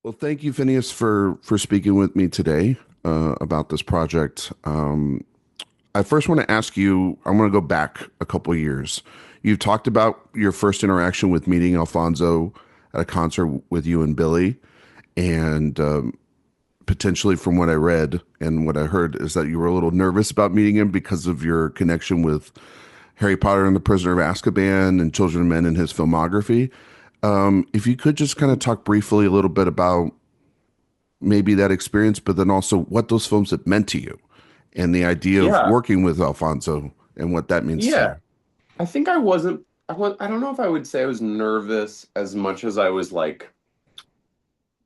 Well, thank you, Phineas, for speaking with me today about this project. I first want to ask you. I want to go back a couple of years. You've talked about your first interaction with meeting Alfonso at a concert with you and Billie, and potentially, from what I read and what I heard, is that you were a little nervous about meeting him because of your connection with Harry Potter and the Prisoner of Azkaban and Children of Men in his filmography. If you could just kind of talk briefly a little bit about maybe that experience, but then also what those films have meant to you and the idea of Yeah, working with Alfonso and what that means to yeah. you. I think I wasn't, I don't know if I would say I was nervous as much as I was like,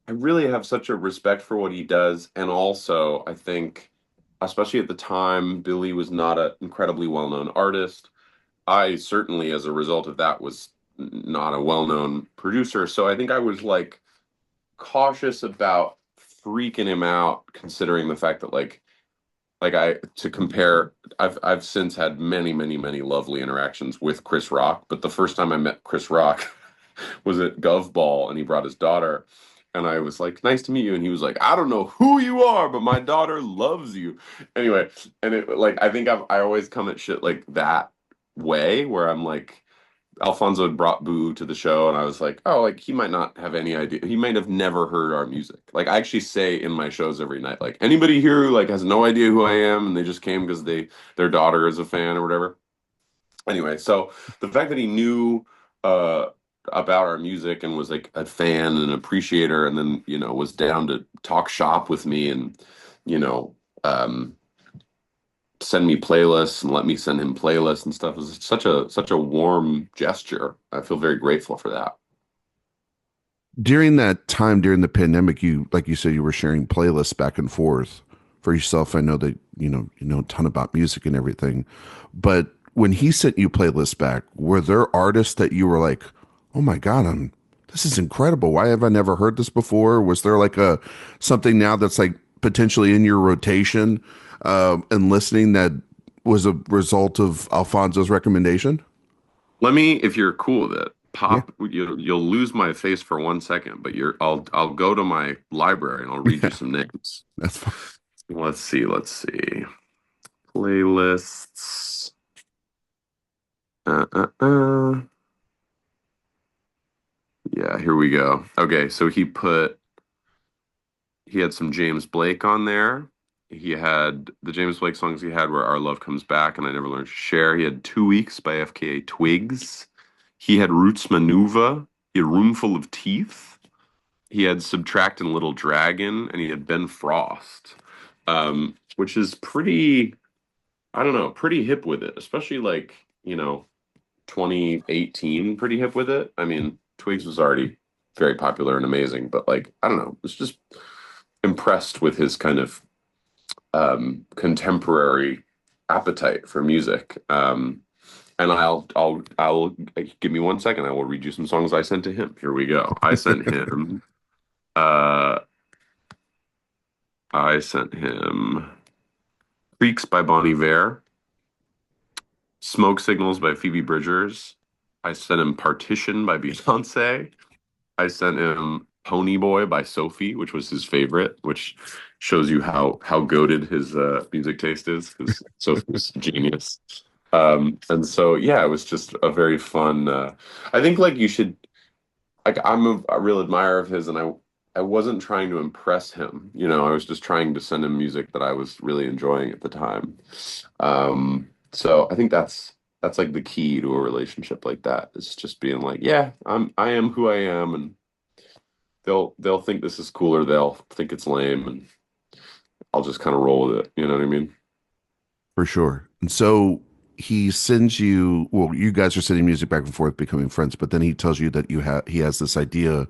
I really have such a respect for what he does. And also, I think, especially at the time, Billy was not an incredibly well-known artist. I certainly, as a result of that, was not a well-known producer. So I think I was like cautious about freaking him out, considering the fact that like I to compare, I've since had many lovely interactions with Chris Rock, but the first time I met Chris Rock was at Gov Ball and he brought his daughter and I was like, "Nice to meet you." And he was like, "I don't know who you are, but my daughter loves you." Anyway, and it like I think I always come at shit like that way where I'm like Alfonso had brought Boo to the show, and I was like, oh, like he might not have any idea. He might have never heard our music. Like I actually say in my shows every night, like anybody here who like has no idea who I am, and they just came because their daughter is a fan or whatever. Anyway, so the fact that he knew uh about our music and was like a fan and an appreciator, and then was down to talk shop with me and you know um send me playlists and let me send him playlists and stuff. It was such a warm gesture. I feel very grateful for that. During that time, during the pandemic, you, like you said, you were sharing playlists back and forth for yourself. I know that, you know a ton about music and everything, but when he sent you playlists back, were there artists that you were like, oh my God, this is incredible. Why have I never heard this before? Was there like a something now that's like potentially in your rotation and listening that was a result of Alfonso's recommendation? Let me, if you're cool with it, Yeah, pop. You'll lose my face for 1 second, but I'll go to my library and I'll read you yeah, some names. that's fine. Let's see. Playlists. Yeah, here we go. Okay, so he had some James Blake on there. He had the James Blake songs he had were Our Love Comes Back and I Never Learned to Share. He had 2 Weeks by FKA Twigs. He had Roots Manuva. He had Roomful of Teeth. He had Subtract and Little Dragon, and he had Ben Frost, which is pretty, I don't know, pretty hip with it, especially like, 2018, pretty hip with it. I mean, Twigs was already very popular and amazing, but like, I don't know, it's just impressed with his kind of contemporary appetite for music. And I'll give me 1 second. I will read you some songs I sent to him. Here we go. Uh, I sent him Creeks by Bonnie Vare, Smoke Signals by Phoebe Bridgers. I sent him Partition by Beyonce. I sent him Pony Boy by Sophie, which was his favorite, which shows you how goated his music taste is, because Sophie's genius. And so yeah, it was just a very fun. I think like you should like I'm a real admirer of his, and I wasn't trying to impress him. I was just trying to send him music that I was really enjoying at the time. So I think that's like the key to a relationship like that. It's just being like, yeah, I am who I am, and they'll think this is cool or they'll think it's lame, and I'll just kind of roll with it. You know what I mean? For sure. And so he sends you, well, you guys are sending music back and forth, becoming friends, but then he tells you that he has this idea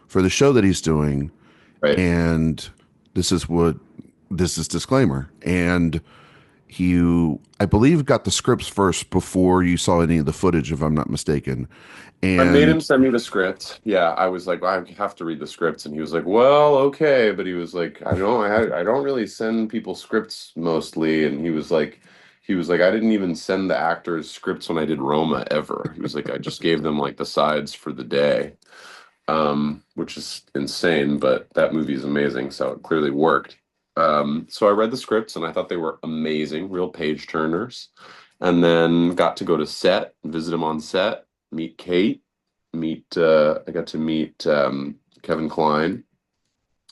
for the show that he's doing, Right. and this is what this is disclaimer. And you, I believe, got the scripts first before you saw any of the footage, if I'm not mistaken. I made him And send me the script. Yeah, I was like, I have to read the scripts, and he was like, "Well, okay," but he was like, I don't really send people scripts mostly," and he was like, "I didn't even send the actors scripts when I did Roma ever." He was like, "I just gave them like the sides for the day." which is insane, but that movie is amazing, so it clearly worked. So I read the scripts and I thought they were amazing, real page turners. And then got to go to set, visit him on set, meet Kate, I got to meet Kevin Kline.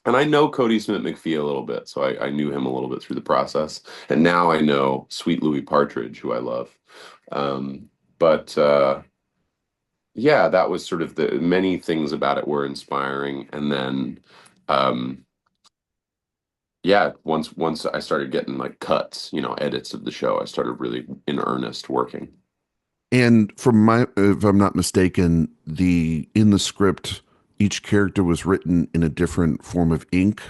And I know Cody Smith McPhee a little bit, so I knew him a little bit through the process. And now I know Sweet Louis Partridge, who I love. But yeah, that was sort of the many things about it were inspiring. And then um, yeah, once I started getting like cuts, edits of the show, I started really in earnest working. And from my, if I'm not mistaken, the in the script, each character was written in a different form of ink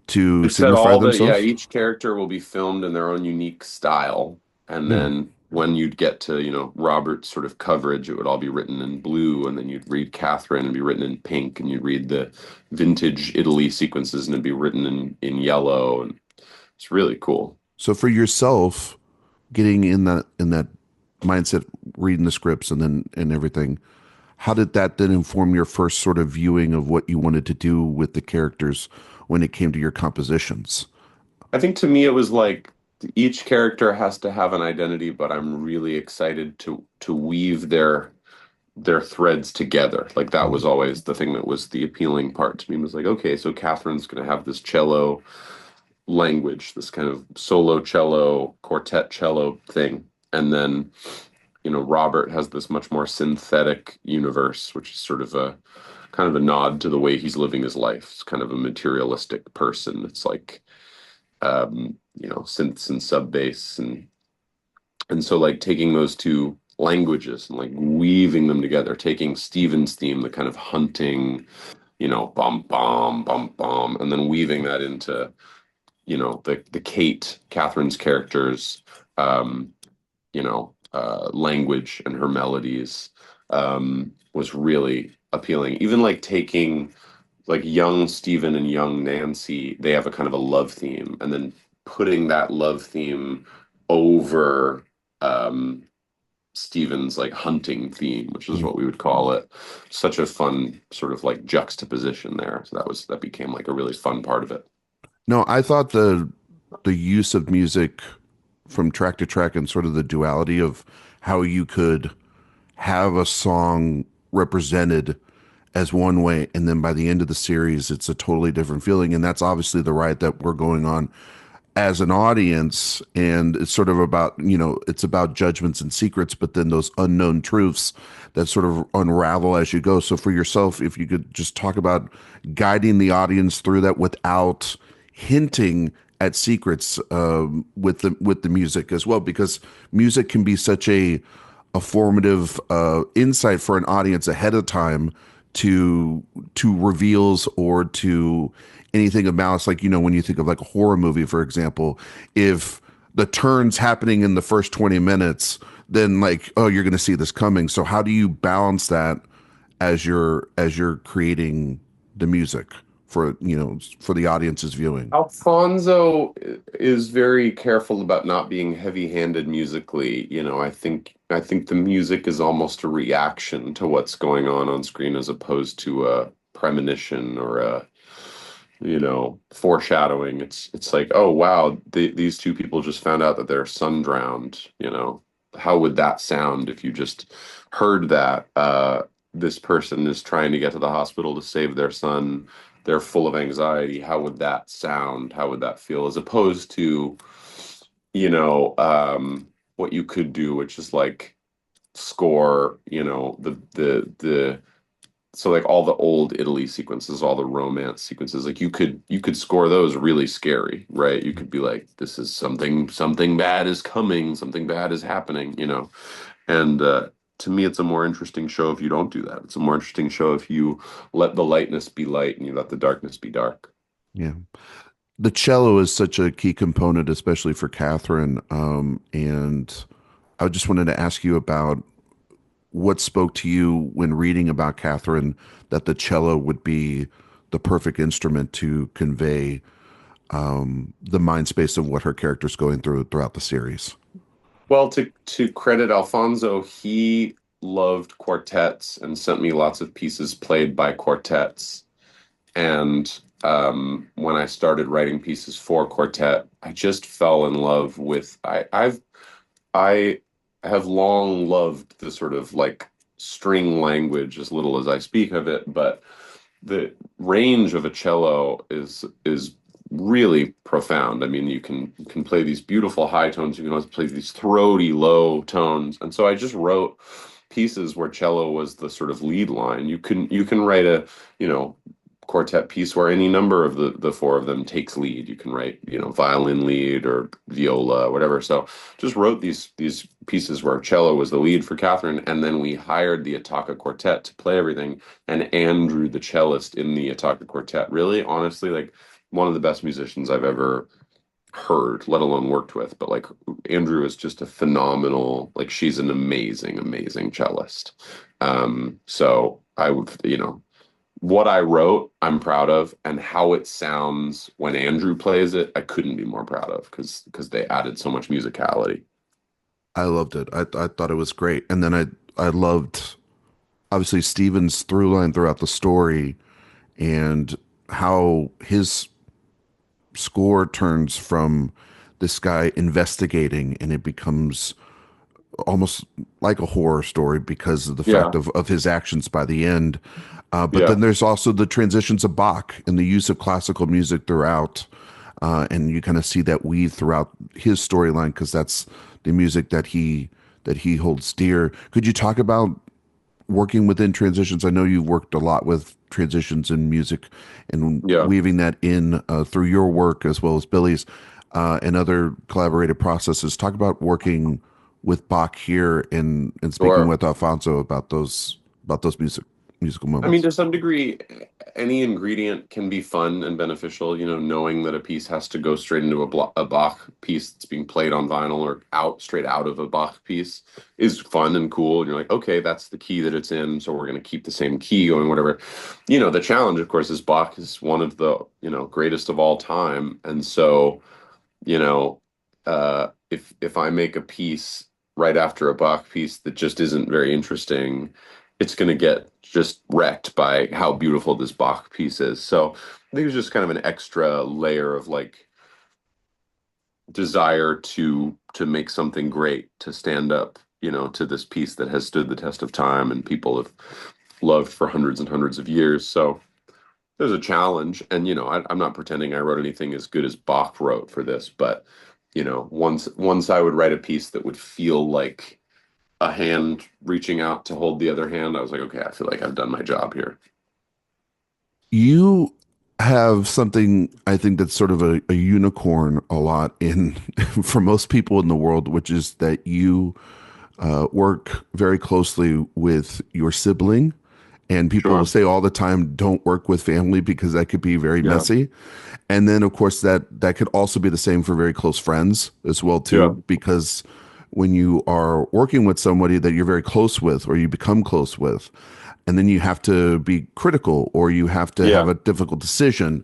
to It said signify yeah, themselves. each character will be filmed in their own unique style. And Hmm. then when you'd get to, Robert's sort of coverage, it would all be written in blue. And then you'd read Catherine and be written in pink. And you'd read the vintage Italy sequences and it'd be written in yellow. And it's really cool. So for yourself, getting in that mindset, reading the scripts and everything, how did that then inform your first sort of viewing of what you wanted to do with the characters when it came to your compositions? I think to me it was like each character has to have an identity, but I'm really excited to weave their threads together. Like that was always the thing that was the appealing part to me was like, okay, so Catherine's going to have this cello language, this kind of solo cello, quartet cello thing. And then, Robert has this much more synthetic universe, which is sort of a kind of a nod to the way he's living his life. It's kind of a materialistic person. It's like synths and sub bass and so like taking those two languages and like weaving them together, taking Steven's theme, the kind of hunting, bum bum bum bum, and then weaving that into, the Kate, Catherine's characters, um, language and her melodies was really appealing. Even like taking like young Stephen and young Nancy, they have a kind of a love theme, and then putting that love theme over um, Stephen's like hunting theme, which is Mm. what we would call it. Such a fun sort of like juxtaposition there. So that became like a really fun part of it. No, I thought the use of music from track to track and sort of the duality of how you could have a song represented as one way and then by the end of the series it's a totally different feeling, and that's obviously the ride that we're going on as an audience. And it's sort of about, it's about judgments and secrets, but then those unknown truths that sort of unravel as you go. So for yourself, if you could just talk about guiding the audience through that without hinting at secrets, with the music as well, because music can be such a formative insight for an audience ahead of time to reveals or to anything of malice. Like, when you think of like a horror movie, for example, if the turns happening in the first 20 minutes, then like, oh, you're going to see this coming. So how do you balance that as you're creating the music for the audience's viewing? Alfonso is very careful about not being heavy-handed musically. I think the music is almost a reaction to what's going on screen as opposed to a premonition or a, foreshadowing. It's like, oh wow, these two people just found out that their son drowned. How would that sound if you just heard that? This person is trying to get to the hospital to save their son. They're full of anxiety. How would that sound? How would that feel? As opposed to, you know, um, what you could do, which is like score, the so like all the old Italy sequences, all the romance sequences, like you could score those really scary, right? You could be like, this is something bad is coming, something bad is happening, And to me, it's a more interesting show if you don't do that. It's a more interesting show if you let the lightness be light and you let the darkness be dark. Yeah. The cello is such a key component, especially for Catherine. And I just wanted to ask you about what spoke to you when reading about Catherine, that the cello would be the perfect instrument to convey the mind space of what her character's going through throughout the series. Well, to credit Alfonso, he loved quartets and sent me lots of pieces played by quartets. And when I started writing pieces for quartet, I just fell in love with I have long loved the sort of like string language as little as I speak of it, but the range of a cello is really profound. I mean, you can play these beautiful high tones, you can also play these throaty low tones. And so I just wrote pieces where cello was the sort of lead line. You can write a, you know, quartet piece where any number of the four of them takes lead. You can write, violin lead or viola, whatever. So just wrote these pieces where cello was the lead for Catherine, and then we hired the Attacca Quartet to play everything, and Andrew, the cellist in the Attacca Quartet, really, honestly, like one of the best musicians I've ever heard, let alone worked with. But like Andrew is just a phenomenal, like she's an amazing, amazing cellist. So I would, what I wrote, I'm proud of, and how it sounds when Andrew plays it, I couldn't be more proud of because they added so much musicality. I loved it. I thought it was great. And then I loved obviously Steven's through line throughout the story and how his score turns from this guy investigating and it becomes almost like a horror story because of the fact Yeah, of his actions by the end. But yeah, then there's also the transitions of Bach and the use of classical music throughout. And you kind of see that weave throughout his storyline because that's the music that he holds dear. Could you talk about working within transitions? I know you've worked a lot with transitions in music and yeah, weaving that in through your work as well as Billie's and other collaborative processes. Talk about working with Bach here and speaking sure. with Alfonso about those musical I mean, moments. to some degree, any ingredient can be fun and beneficial. Knowing that a piece has to go straight into a Bach piece that's being played on vinyl or straight out of a Bach piece is fun and cool. And you're like, okay, that's the key that it's in, so we're going to keep the same key going, whatever. The challenge, of course, is Bach is one of the, greatest of all time. And so, you know, if I make a piece right after a Bach piece that just isn't very interesting, it's going to get just wrecked by how beautiful this Bach piece is. So I think it's just kind of an extra layer of like desire to make something great, to stand up, to this piece that has stood the test of time and people have loved for hundreds and hundreds of years. So there's a challenge, and I'm not pretending I wrote anything as good as Bach wrote for this, but once I would write a piece that would feel like a hand reaching out to hold the other hand, I was like, okay, I feel like I've done my job here. You have something I think that's sort of a unicorn a lot in for most people in the world, which is that you work very closely with your sibling. And people will Sure. say all the time, don't work with family because that could be very Yeah. messy. And then, of course, that could also be the same for very close friends as well, Yeah. too, because when you are working with somebody that you're very close with or you become close with, and then you have to be critical or you have to have Yeah. a difficult decision,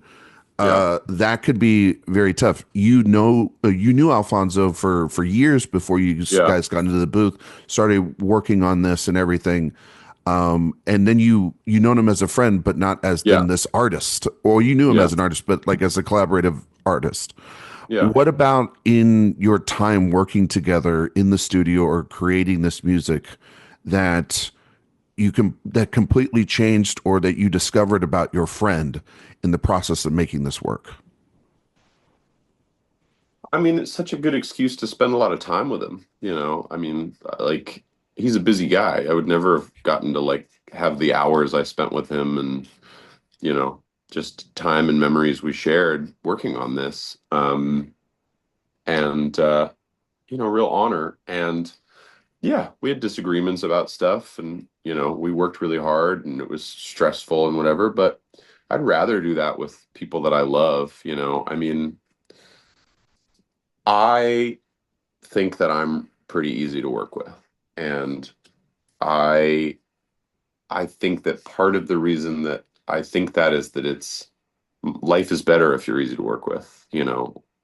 Yeah. that could be very tough. You knew Alfonso for years before you Yeah. guys got into the booth, started working on this and everything. And then you known him as a friend, but not as Yeah. then this artist, or you knew him Yeah. as an artist, but like as a collaborative artist. Yeah. What about in your time working together in the studio or creating this music that that completely changed or that you discovered about your friend in the process of making this work? I mean, it's such a good excuse to spend a lot of time with him. I mean, like he's a busy guy. I would never have gotten to like have the hours I spent with him and, you know, just time and memories we shared working on this. And real honor. And yeah, we had disagreements about stuff and, we worked really hard and it was stressful and whatever, but I'd rather do that with people that I love. I mean, I think that I'm pretty easy to work with. And I I think that part of the reason that I think that is that it's life is better if you're easy to work with.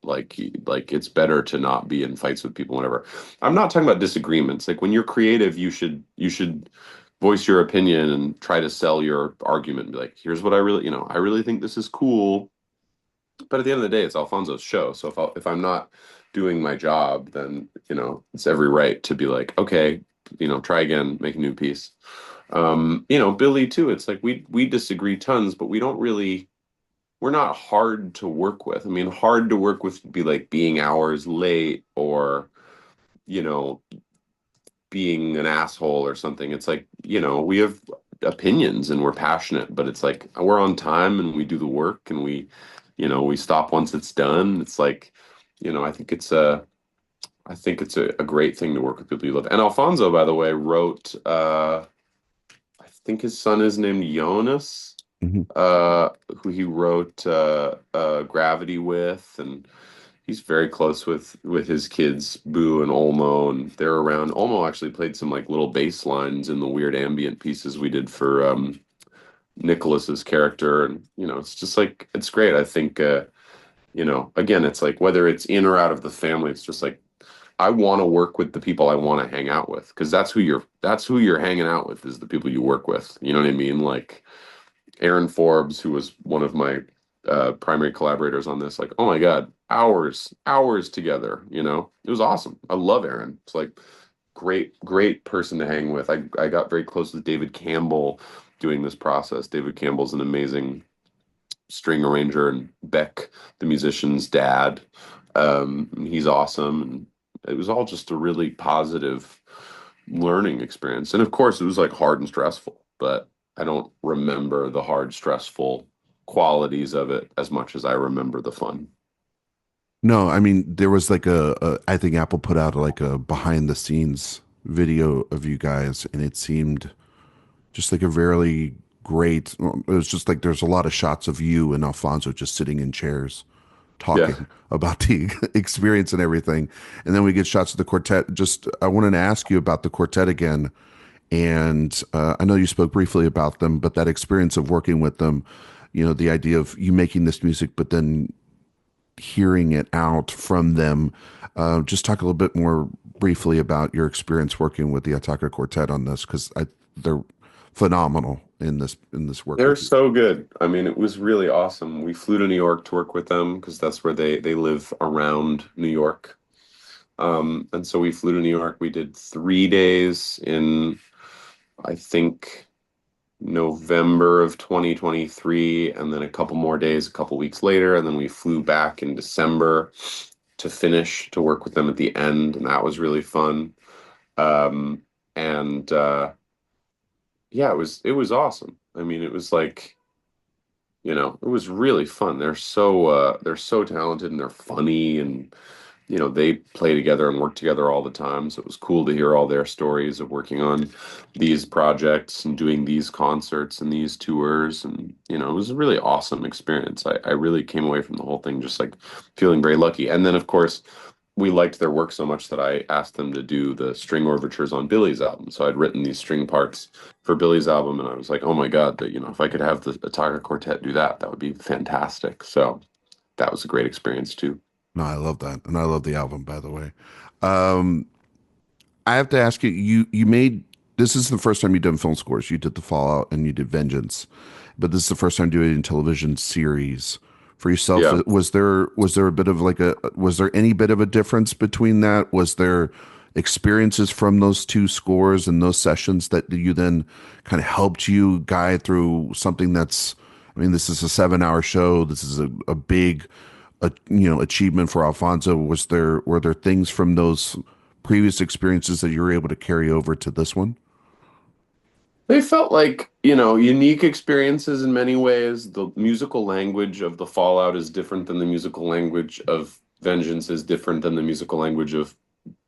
Like it's better to not be in fights with people whenever. I'm not talking about disagreements. Like when you're creative, you should voice your opinion and try to sell your argument and be like, here's what I really, I really think this is cool. But at the end of the day, it's Alfonso's show. So if I'm not doing my job, then, it's every right to be like, okay, try again, make a new piece. Billie too, it's like we disagree tons, but we're not hard to work with. I mean, hard to work with would be like being hours late or, you know, being an asshole or something. It's like, we have opinions and we're passionate, but it's like we're on time and we do the work and we stop once it's done. It's like, I think it's a great thing to work with people you love. And Alfonso, by the way, wrote I think his son is named Jonas, Mhm. who he wrote Gravity with, and he's very close with his kids, Boo and Olmo, and they're around. Olmo actually played some like little bass lines in the weird ambient pieces we did for Nicholas's character, and it's just like it's great. I think again, it's like whether it's in or out of the family, it's just like I want to work with the people I want to hang out with because that's who you're hanging out with is the people you work with. You know what I mean? Like Aaron Forbes, who was one of my primary collaborators on this, like, oh my God, hours together, It was awesome. I love Aaron. It's like great person to hang with. I got very close with David Campbell doing this process. David Campbell's an amazing string arranger and Beck, the musician's dad. He's awesome. And it was all just a really positive learning experience. And of course, it was like hard and stressful, but I don't remember the hard, stressful qualities of it as much as I remember the fun. No, I mean there was like I think Apple put out like a behind the scenes video of you guys, and it seemed just like a very great. It was just like there's a lot of shots of you and Alfonso just sitting in chairs Yeah. talking about the experience and everything, and then we get shots of the quartet. Just I wanted to ask you about the quartet again, and I know you spoke briefly about them, but that experience of working with them, the idea of you making this music, but then hearing it out from them. Just talk a little bit more briefly about your experience working with the Attacca Quartet on this, because they're phenomenal in this work They're with you. so good. I mean, it was really awesome. We flew to New York to work with them because that's where they live around New York. And so we flew to New York. We did 3 days in, I think, November of 2023, and then a couple more days, a couple weeks later, and then we flew back in December to finish to work with them at the end, and that was really fun. And Yeah, it was awesome. I mean, it was like, it was really fun. They're so talented and they're funny and they play together and work together all the time. So it was cool to hear all their stories of working on these projects and doing these concerts and these tours. And, it was a really awesome experience. I really came away from the whole thing just like feeling very lucky. And then, of course, we liked their work so much that I asked them to do the string overtures on Billie's album. So I'd written these string parts for Billie's album, and I was like, oh my God, that if I could have the Attacca Quartet do that, that would be fantastic. So that was a great experience too. No, I love that, and I love the album, by the way. Um, I have to ask you, you made this is the first time you've done film scores. You did The Fallout and you did Vengeance, but this is the first time doing it in television series for yourself. Yeah. Was there a bit of like a was there any bit of a difference between that? Was there experiences from those two scores and those sessions that you then kind of helped you guide through something that's, I mean, this is a 7 hour show. This is a big achievement for Alfonso. Were there things from those previous experiences that you were able to carry over to this one? They felt like, unique experiences in many ways. The musical language of The Fallout is different than the musical language of Vengeance is different than the musical language of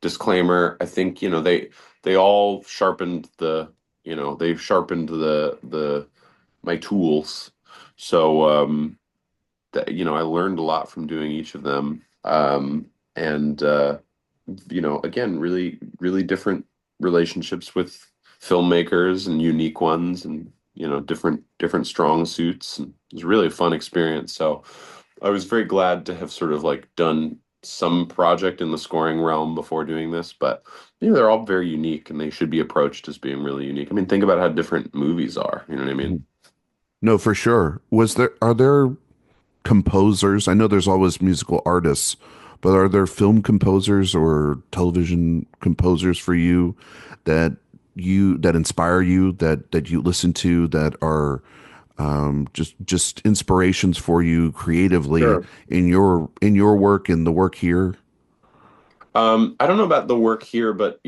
Disclaimer. I think, they all sharpened the my tools. So I learned a lot from doing each of them. And again, really, really different relationships with filmmakers and unique ones and different strong suits. And it was really a fun experience. So I was very glad to have sort of like done some project in the scoring realm before doing this, but they're all very unique and they should be approached as being really unique. I mean, think about how different movies are, you know what I mean? Mhm. No, for sure. Are there composers? I know there's always musical artists, but are there film composers or television composers for you that that inspire you, that you listen to, that are just inspirations for you creatively Sure. in your work and the work here? I don't know about the work here, but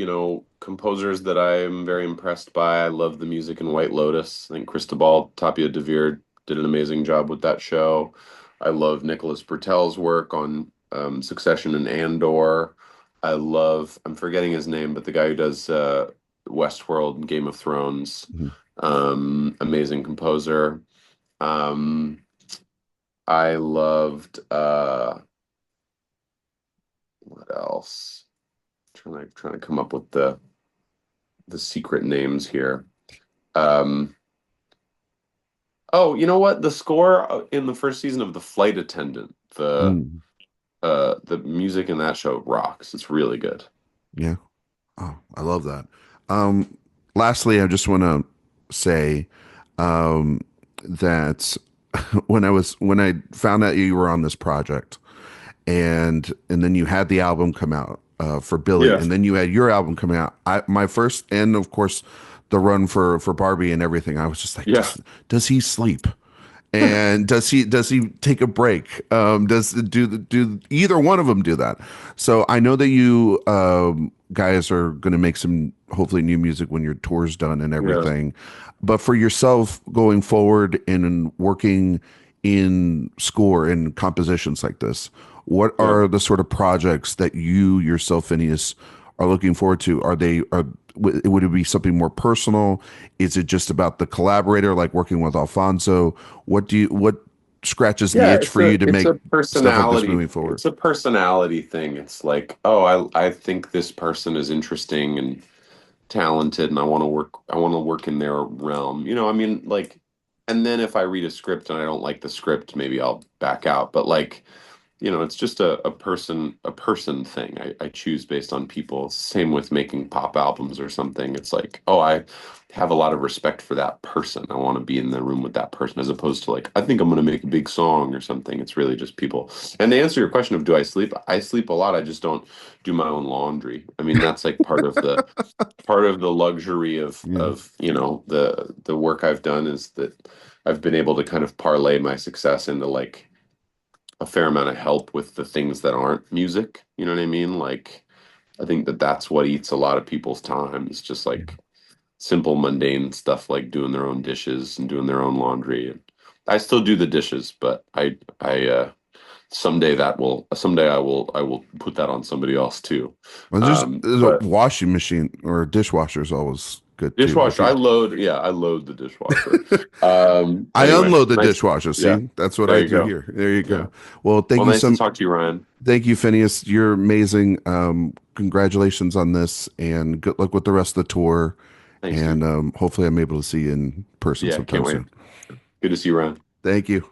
composers that I'm very impressed by. I love the music in White Lotus. I think Cristobal Tapia de Veer did an amazing job with that show. I love Nicholas Britell's work on Succession and Andor. I'm forgetting his name, but the guy who does Westworld and Game of Thrones, Mhm. amazing composer. Um, I loved what else? Trying to come up with the secret names here. Um, oh, you know what? The score in the first season of The Flight Attendant, Mm, the music in that show rocks. It's really good. yeah. Oh, I love that. Um, Lastly, I just want to say that when I found out you were on this project, and then you had the album come out for Billie, Yeah. and then you had your album coming out. My first, and of course, the run for Barbie and everything. I was just like, Yeah. does he sleep? And does he take a break? Does do either one of them do that? So I know that you guys are going to make some hopefully new music when your tour's done and Yeah. everything. But for yourself going forward and working in score and compositions like this, what Yeah. are the sort of projects that you yourself, Phineas, are looking forward to? Would it be something more personal? Is it just about the collaborator, like working with Alfonso? What scratches the Yeah, itch for you to it's make a stuff like this moving forward? personality thing. It's like, oh, I think this person is interesting and talented and I want to work in their realm. I mean, like, and then if I read a script and I don't like the script, maybe I'll back out. But like, it's just a person thing. I choose based on people. It's the same with making pop albums or something. It's like, oh, I have a lot of respect for that person. I want to be in the room with that person as opposed to like, I think I'm going to make a big song or something. It's really just people. And to answer your question of do I sleep a lot. I just don't do my own laundry. I mean, that's like part of the luxury of Yeah. of the work I've done is that I've been able to kind of parlay my success into like a fair amount of help with the things that aren't music. You know what I mean? Like, I think that that's what eats a lot of people's time. It's just Yeah. like simple, mundane stuff like doing their own dishes and doing their own laundry. And I still do the dishes, but someday I will put that on somebody else too. Well, there's a But washing machine or a dishwasher is always good too. If dishwasher, you, I load the dishwasher. I Anyway, unload the nice. dishwasher. Yeah, See, that's what there I you do go. here. There you Yeah. go. Well, Well, nice to talk to you, Ryan. thank you, Phineas. You're amazing. Congratulations on this, and good luck with the rest of the tour. Thanks, And dude. hopefully, I'm able to see you in person Yeah, can't sometime wait. soon. Good to see you, Ryan. Thank you.